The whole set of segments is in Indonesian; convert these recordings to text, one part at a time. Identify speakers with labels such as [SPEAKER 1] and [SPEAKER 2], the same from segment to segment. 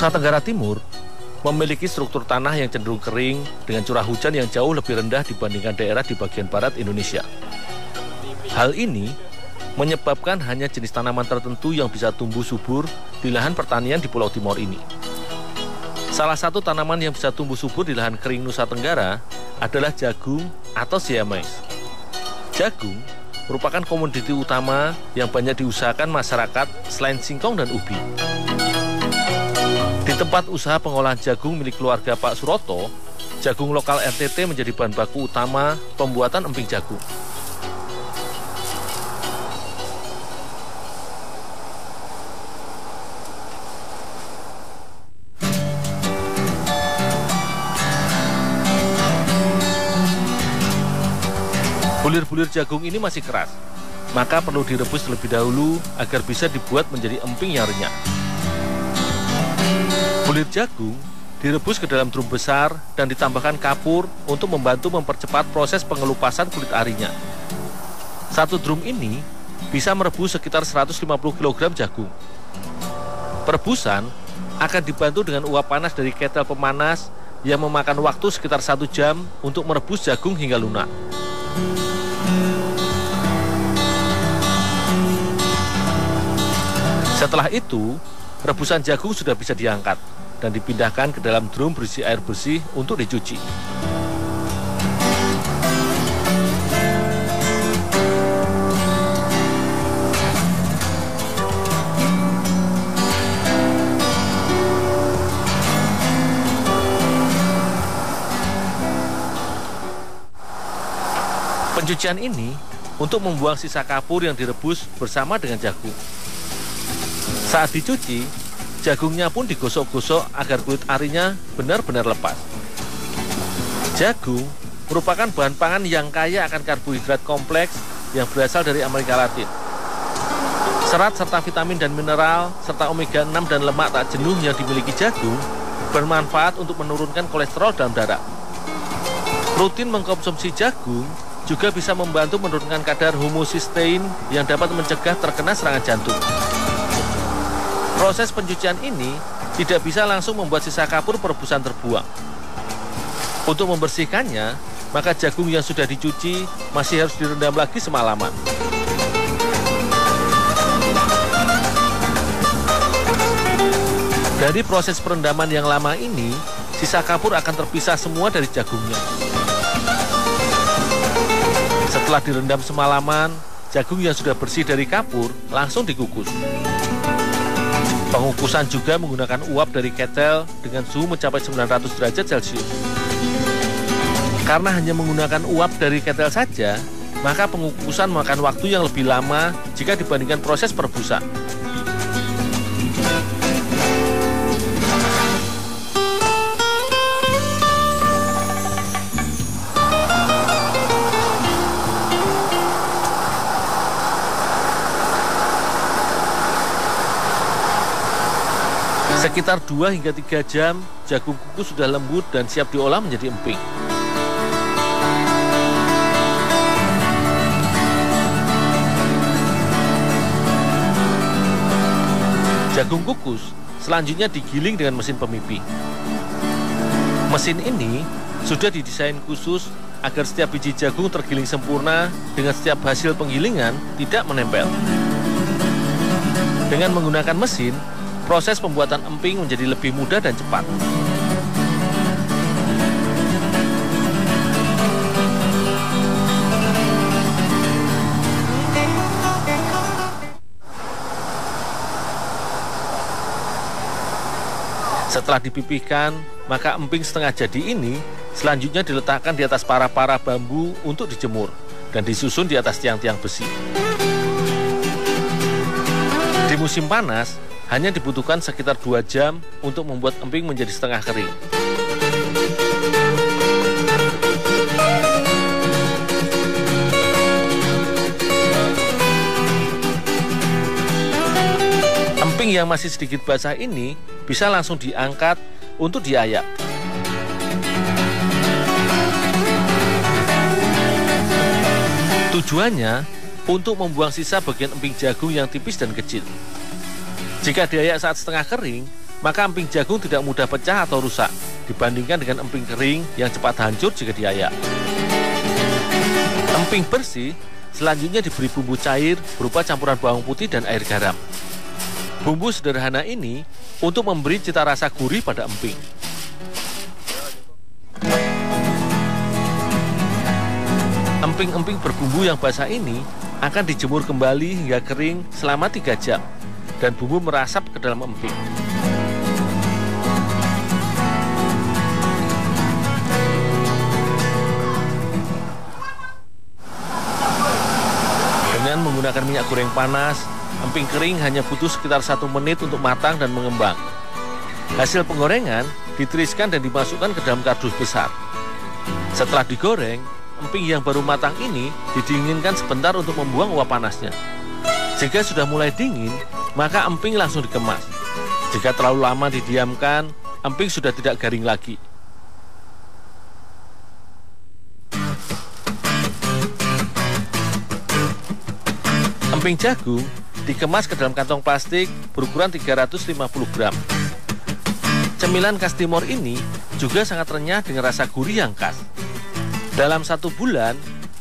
[SPEAKER 1] Nusa Tenggara Timur memiliki struktur tanah yang cenderung kering dengan curah hujan yang jauh lebih rendah dibandingkan daerah di bagian barat Indonesia. Hal ini menyebabkan hanya jenis tanaman tertentu yang bisa tumbuh subur di lahan pertanian di Pulau Timor ini. Salah satu tanaman yang bisa tumbuh subur di lahan kering Nusa Tenggara adalah jagung atau siamais. Jagung merupakan komoditi utama yang banyak diusahakan masyarakat selain singkong dan ubi. Di tempat usaha pengolahan jagung milik keluarga Pak Suroto, jagung lokal RTT menjadi bahan baku utama pembuatan emping jagung. Bulir-bulir jagung ini masih keras, maka perlu direbus terlebih dahulu agar bisa dibuat menjadi emping yang renyah. Bulir jagung direbus ke dalam drum besar dan ditambahkan kapur untuk membantu mempercepat proses pengelupasan kulit arinya. Satu drum ini bisa merebus sekitar 150 kg jagung. Perebusan akan dibantu dengan uap panas dari ketel pemanas yang memakan waktu sekitar 1 jam untuk merebus jagung hingga lunak. Setelah itu, rebusan jagung sudah bisa diangkat dan dipindahkan ke dalam drum berisi air bersih untuk dicuci. Pencucian ini untuk membuang sisa kapur yang direbus bersama dengan jagung. Saat dicuci, jagungnya pun digosok-gosok agar kulit arinya benar-benar lepas. Jagung merupakan bahan pangan yang kaya akan karbohidrat kompleks yang berasal dari Amerika Latin. Serat serta vitamin dan mineral serta omega 6 dan lemak tak jenuh yang dimiliki jagung bermanfaat untuk menurunkan kolesterol dalam darah. Rutin mengkonsumsi jagung juga bisa membantu menurunkan kadar homocysteine yang dapat mencegah terkena serangan jantung. Proses pencucian ini tidak bisa langsung membuat sisa kapur perebusan terbuang. Untuk membersihkannya, maka jagung yang sudah dicuci masih harus direndam lagi semalaman. Dari proses perendaman yang lama ini, sisa kapur akan terpisah semua dari jagungnya. Setelah direndam semalaman, jagung yang sudah bersih dari kapur langsung dikukus. Pengukusan juga menggunakan uap dari ketel dengan suhu mencapai 900 derajat Celcius. Karena hanya menggunakan uap dari ketel saja, maka pengukusan memakan waktu yang lebih lama jika dibandingkan proses perebusan. Sekitar 2 hingga 3 jam, jagung kukus sudah lembut dan siap diolah menjadi emping. Jagung kukus selanjutnya digiling dengan mesin pemipi. Mesin ini sudah didesain khusus agar setiap biji jagung tergiling sempurna dengan setiap hasil penggilingan tidak menempel. Dengan menggunakan mesin, proses pembuatan emping menjadi lebih mudah dan cepat. Setelah dipipihkan, maka emping setengah jadi ini selanjutnya diletakkan di atas para-para bambu untuk dijemur dan disusun di atas tiang-tiang besi. Di musim panas, hanya dibutuhkan sekitar 2 jam untuk membuat emping menjadi setengah kering. Emping yang masih sedikit basah ini bisa langsung diangkat untuk diayak. Tujuannya untuk membuang sisa bagian emping jagung yang tipis dan kecil. Jika diayak saat setengah kering, maka emping jagung tidak mudah pecah atau rusak dibandingkan dengan emping kering yang cepat hancur jika diayak. Emping bersih selanjutnya diberi bumbu cair berupa campuran bawang putih dan air garam. Bumbu sederhana ini untuk memberi cita rasa gurih pada emping. Emping-emping berbumbu yang basah ini akan dijemur kembali hingga kering selama 3 jam dan bumbu merasap ke dalam emping. Dengan menggunakan minyak goreng panas, emping kering hanya butuh sekitar 1 menit untuk matang dan mengembang. Hasil penggorengan ditiriskan dan dimasukkan ke dalam kardus besar. Setelah digoreng, emping yang baru matang ini didinginkan sebentar untuk membuang uap panasnya. Jika sudah mulai dingin, maka emping langsung dikemas. Jika terlalu lama didiamkan, emping sudah tidak garing lagi. Emping jagung dikemas ke dalam kantong plastik berukuran 350 gram. Cemilan khas Timor ini juga sangat renyah dengan rasa gurih yang khas. Dalam 1 bulan,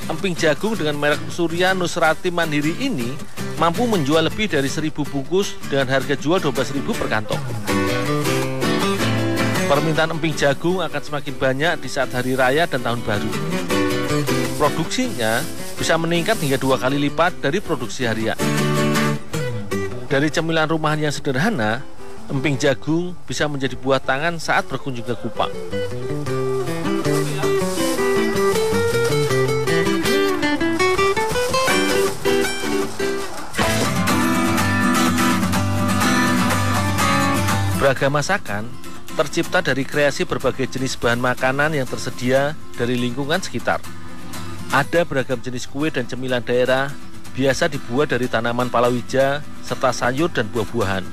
[SPEAKER 1] emping jagung dengan merek Surya Nusrati Mandiri ini mampu menjual lebih dari 1.000 bungkus dengan harga jual 12.000 per kantong. Permintaan emping jagung akan semakin banyak di saat hari raya dan tahun baru. Produksinya bisa meningkat hingga 2 kali lipat dari produksi harian. Dari cemilan rumahan yang sederhana, emping jagung bisa menjadi buah tangan saat berkunjung ke Kupang. Beragam masakan tercipta dari kreasi berbagai jenis bahan makanan yang tersedia dari lingkungan sekitar. Ada beragam jenis kue dan cemilan daerah, biasa dibuat dari tanaman palawija, serta sayur dan buah-buahan.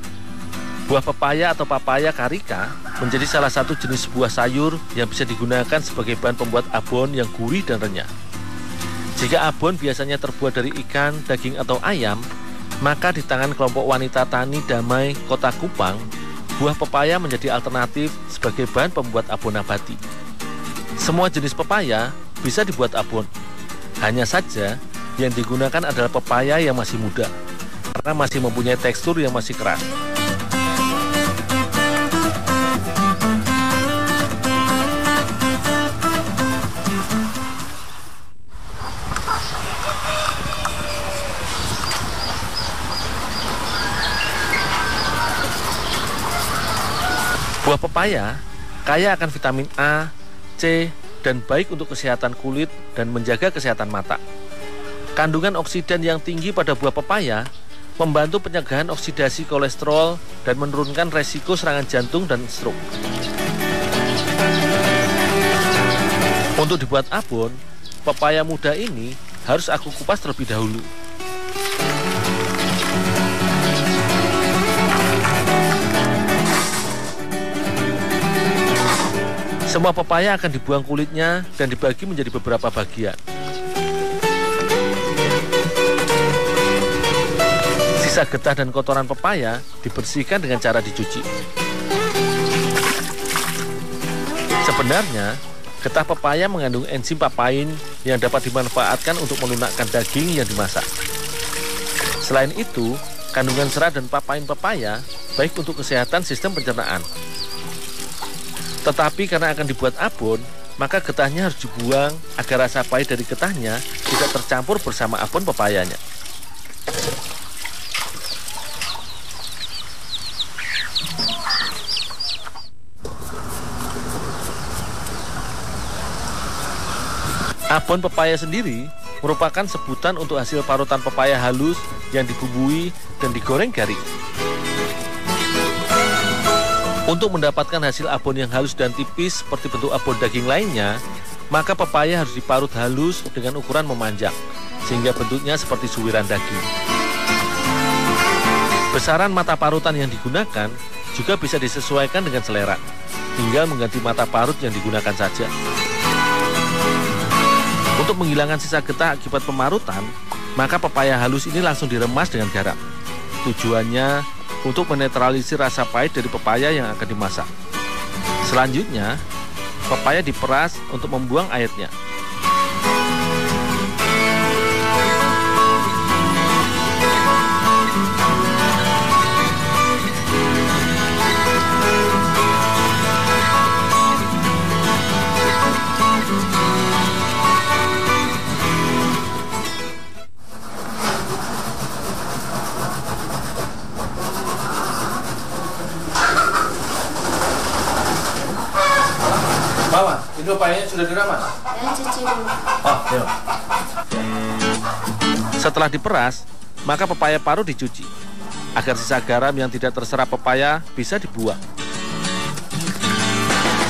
[SPEAKER 1] Buah pepaya atau papaya karika menjadi salah satu jenis buah sayur yang bisa digunakan sebagai bahan pembuat abon yang gurih dan renyah. Jika abon biasanya terbuat dari ikan, daging atau ayam, maka di tangan kelompok wanita tani damai Kota Kupang, buah pepaya menjadi alternatif sebagai bahan pembuat abon nabati. Semua jenis pepaya bisa dibuat abon. Hanya saja yang digunakan adalah pepaya yang masih muda, karena masih mempunyai tekstur yang masih keras. Buah pepaya kaya akan vitamin A, C, dan baik untuk kesehatan kulit dan menjaga kesehatan mata. Kandungan oksidan yang tinggi pada buah pepaya membantu pencegahan oksidasi kolesterol dan menurunkan resiko serangan jantung dan stroke. Untuk dibuat abon, pepaya muda ini harus aku kupas terlebih dahulu. Semua pepaya akan dibuang kulitnya dan dibagi menjadi beberapa bagian. Sisa getah dan kotoran pepaya dibersihkan dengan cara dicuci. Sebenarnya, getah pepaya mengandung enzim papain yang dapat dimanfaatkan untuk melunakkan daging yang dimasak. Selain itu, kandungan serat dan papain pepaya baik untuk kesehatan sistem pencernaan. Tetapi karena akan dibuat abon, maka getahnya harus dibuang agar rasa pahit dari getahnya tidak tercampur bersama abon pepayanya. Abon pepaya sendiri merupakan sebutan untuk hasil parutan pepaya halus yang dibumbui dan digoreng garing. Untuk mendapatkan hasil abon yang halus dan tipis seperti bentuk abon daging lainnya, maka pepaya harus diparut halus dengan ukuran memanjang, sehingga bentuknya seperti suwiran daging. Besaran mata parutan yang digunakan juga bisa disesuaikan dengan selera, tinggal mengganti mata parut yang digunakan saja. Untuk menghilangkan sisa getah akibat pemarutan, maka pepaya halus ini langsung diremas dengan garam. Tujuannya untuk menetralisir rasa pahit dari pepaya yang akan dimasak. Selanjutnya, pepaya diperas untuk membuang airnya.
[SPEAKER 2] Mama, ini pepayanya sudah diramas?
[SPEAKER 3] Dan cuci dulu.
[SPEAKER 2] Oh, iya.
[SPEAKER 1] Setelah diperas, maka pepaya parut dicuci, agar sisa garam yang tidak terserap pepaya bisa dibuang.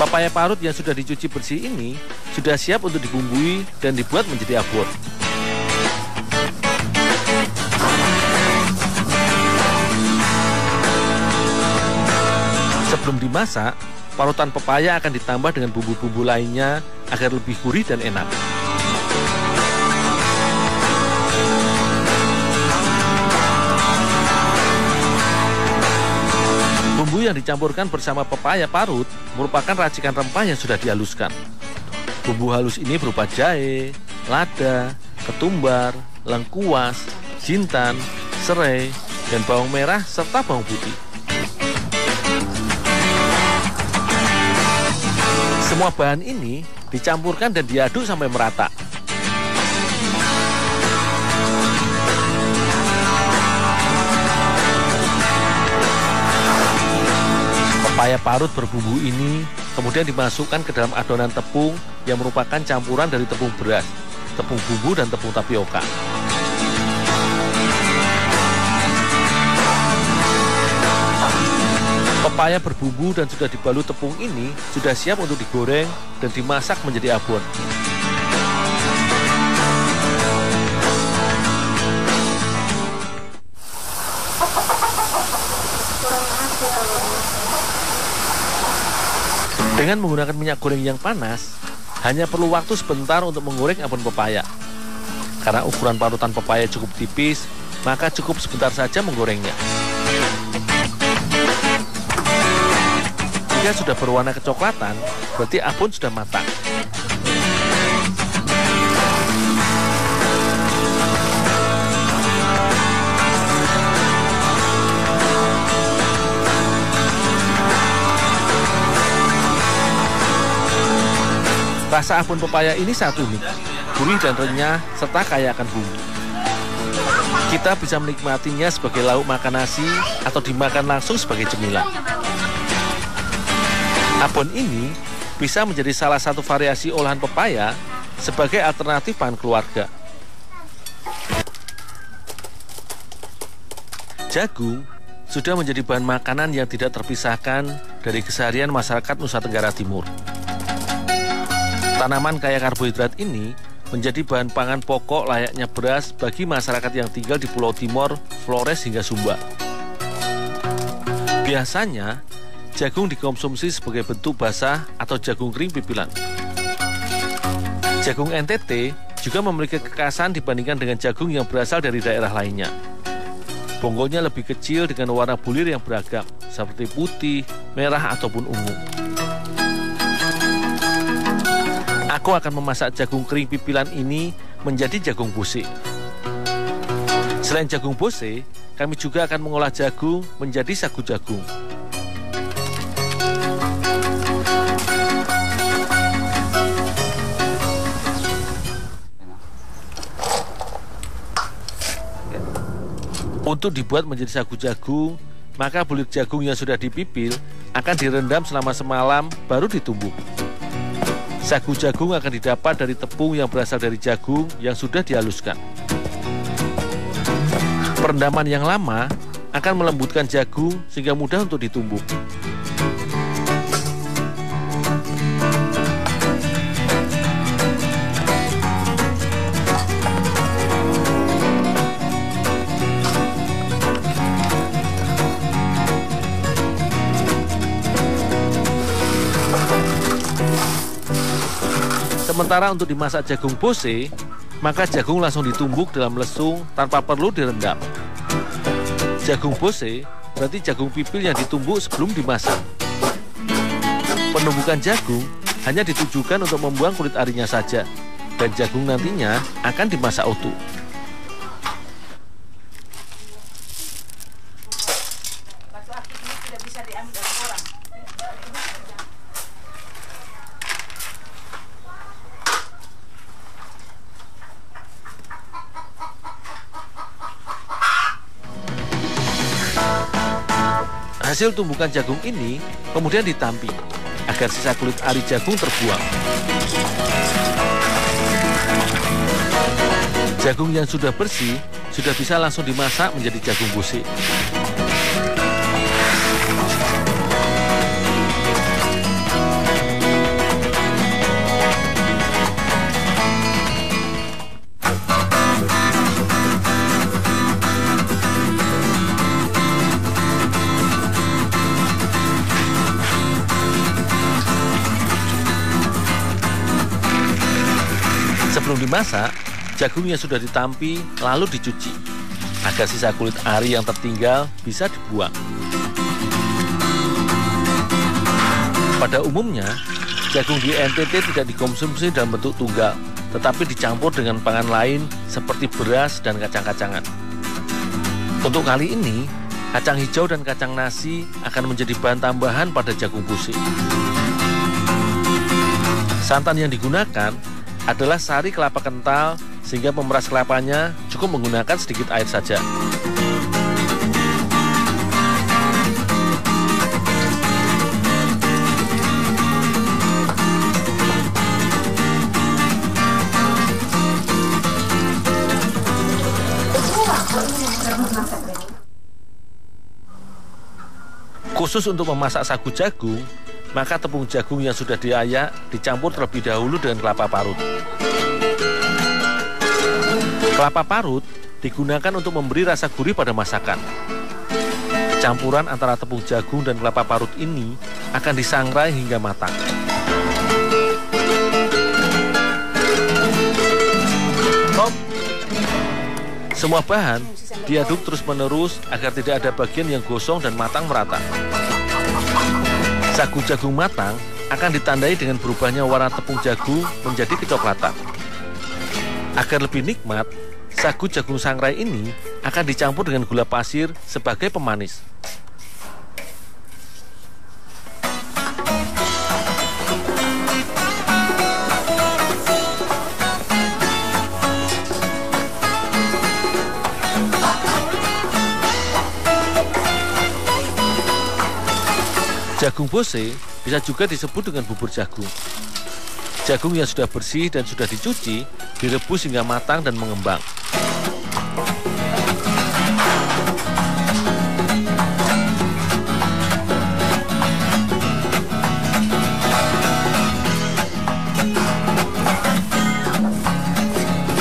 [SPEAKER 1] Pepaya parut yang sudah dicuci bersih ini sudah siap untuk dibumbui dan dibuat menjadi abon. Sebelum dimasak, parutan pepaya akan ditambah dengan bumbu-bumbu lainnya agar lebih gurih dan enak. Bumbu yang dicampurkan bersama pepaya parut merupakan racikan rempah yang sudah dihaluskan. Bumbu halus ini berupa jahe, lada, ketumbar, lengkuas, jintan, serai, dan bawang merah serta bawang putih. Semua bahan ini dicampurkan dan diaduk sampai merata. Pepaya parut berbumbu ini kemudian dimasukkan ke dalam adonan tepung yang merupakan campuran dari tepung beras, tepung bumbu, dan tepung tapioka. Pepaya berbumbu dan sudah dibalut tepung ini sudah siap untuk digoreng dan dimasak menjadi abon. Dengan menggunakan minyak goreng yang panas, hanya perlu waktu sebentar untuk menggoreng abon pepaya. Karena ukuran parutan pepaya cukup tipis, maka cukup sebentar saja menggorengnya. Jika sudah berwarna kecoklatan, berarti abon sudah matang. Rasa abon pepaya ini sangat unik, gurih dan renyah, serta kaya akan bumbu. Kita bisa menikmatinya sebagai lauk makan nasi atau dimakan langsung sebagai cemilan. Abon ini bisa menjadi salah satu variasi olahan pepaya sebagai alternatif bahan keluarga. Jagung sudah menjadi bahan makanan yang tidak terpisahkan dari keseharian masyarakat Nusa Tenggara Timur. Tanaman kaya karbohidrat ini menjadi bahan pangan pokok layaknya beras bagi masyarakat yang tinggal di Pulau Timor, Flores hingga Sumba. Biasanya, jagung dikonsumsi sebagai bentuk basah atau jagung kering pipilan. Jagung NTT juga memiliki kekhasan dibandingkan dengan jagung yang berasal dari daerah lainnya. Bonggolnya lebih kecil dengan warna bulir yang beragam, seperti putih, merah, ataupun ungu. Aku akan memasak jagung kering pipilan ini menjadi jagung bose. Selain jagung bose, kami juga akan mengolah jagung menjadi sagu jagung. Untuk dibuat menjadi sagu jagung, maka bulir jagung yang sudah dipipil akan direndam selama semalam baru ditumbuk. Sagu jagung akan didapat dari tepung yang berasal dari jagung yang sudah dihaluskan. Perendaman yang lama akan melembutkan jagung sehingga mudah untuk ditumbuk. Sementara untuk dimasak jagung bose, maka jagung langsung ditumbuk dalam lesung tanpa perlu direndam. Jagung bose berarti jagung pipil yang ditumbuk sebelum dimasak. Penumbukan jagung hanya ditujukan untuk membuang kulit arinya saja, dan jagung nantinya akan dimasak utuh. Hasil tumbukan jagung ini kemudian ditampi agar sisa kulit ari jagung terbuang. Jagung yang sudah bersih sudah bisa langsung dimasak menjadi jagung busik. Sebelum dimasak, jagung yang sudah ditampi lalu dicuci agar sisa kulit ari yang tertinggal bisa dibuang. Pada umumnya, jagung di NTT tidak dikonsumsi dalam bentuk tunggal, tetapi dicampur dengan pangan lain seperti beras dan kacang-kacangan. Untuk kali ini, kacang hijau dan kacang nasi akan menjadi bahan tambahan pada jagung busik. Santan yang digunakan adalah sari kelapa kental, sehingga pemeras kelapanya cukup menggunakan sedikit air saja. Khusus untuk memasak sagu jagung, maka tepung jagung yang sudah diayak dicampur terlebih dahulu dengan kelapa parut. Kelapa parut digunakan untuk memberi rasa gurih pada masakan. Campuran antara tepung jagung dan kelapa parut ini akan disangrai hingga matang. Semua bahan diaduk terus-menerus agar tidak ada bagian yang gosong dan matang merata. Sagu jagung matang akan ditandai dengan berubahnya warna tepung jagung menjadi kecoklatan. Agar lebih nikmat, sagu jagung sangrai ini akan dicampur dengan gula pasir sebagai pemanis. Jagung bose bisa juga disebut dengan bubur jagung. Jagung yang sudah bersih dan sudah dicuci direbus hingga matang dan mengembang.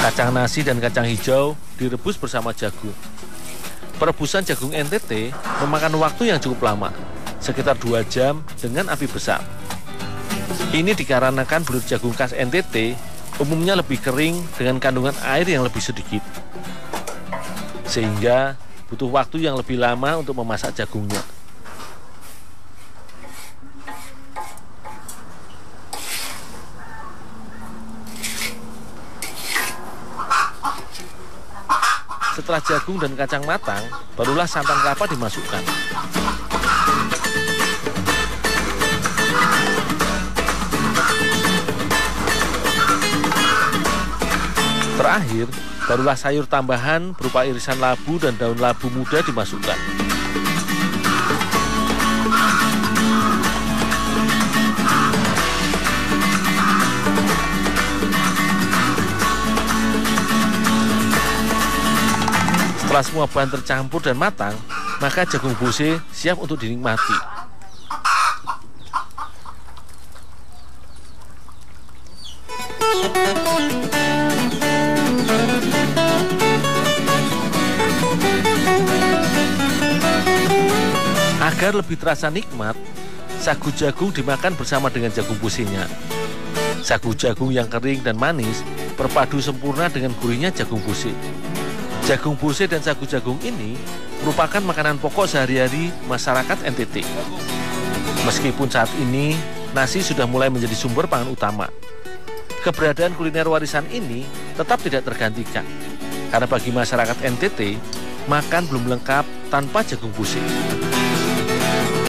[SPEAKER 1] Kacang nasi dan kacang hijau direbus bersama jagung. Perebusan jagung NTT memakan waktu yang cukup lama, sekitar 2 jam dengan api besar. Ini dikarenakan belut jagung khas NTT umumnya lebih kering dengan kandungan air yang lebih sedikit, sehingga butuh waktu yang lebih lama untuk memasak jagungnya. Setelah jagung dan kacang matang, barulah santan kelapa dimasukkan. Terakhir, barulah sayur tambahan berupa irisan labu dan daun labu muda dimasukkan. Setelah semua bahan tercampur dan matang, maka jagung bose siap untuk dinikmati. Agar lebih terasa nikmat, sagu jagung dimakan bersama dengan jagung bosenya. Sagu jagung yang kering dan manis berpadu sempurna dengan gurihnya jagung bose. Jagung bose dan sagu jagung ini merupakan makanan pokok sehari-hari masyarakat NTT. Meskipun saat ini nasi sudah mulai menjadi sumber pangan utama, keberadaan kuliner warisan ini tetap tidak tergantikan. Karena bagi masyarakat NTT, makan belum lengkap tanpa jagung pusing.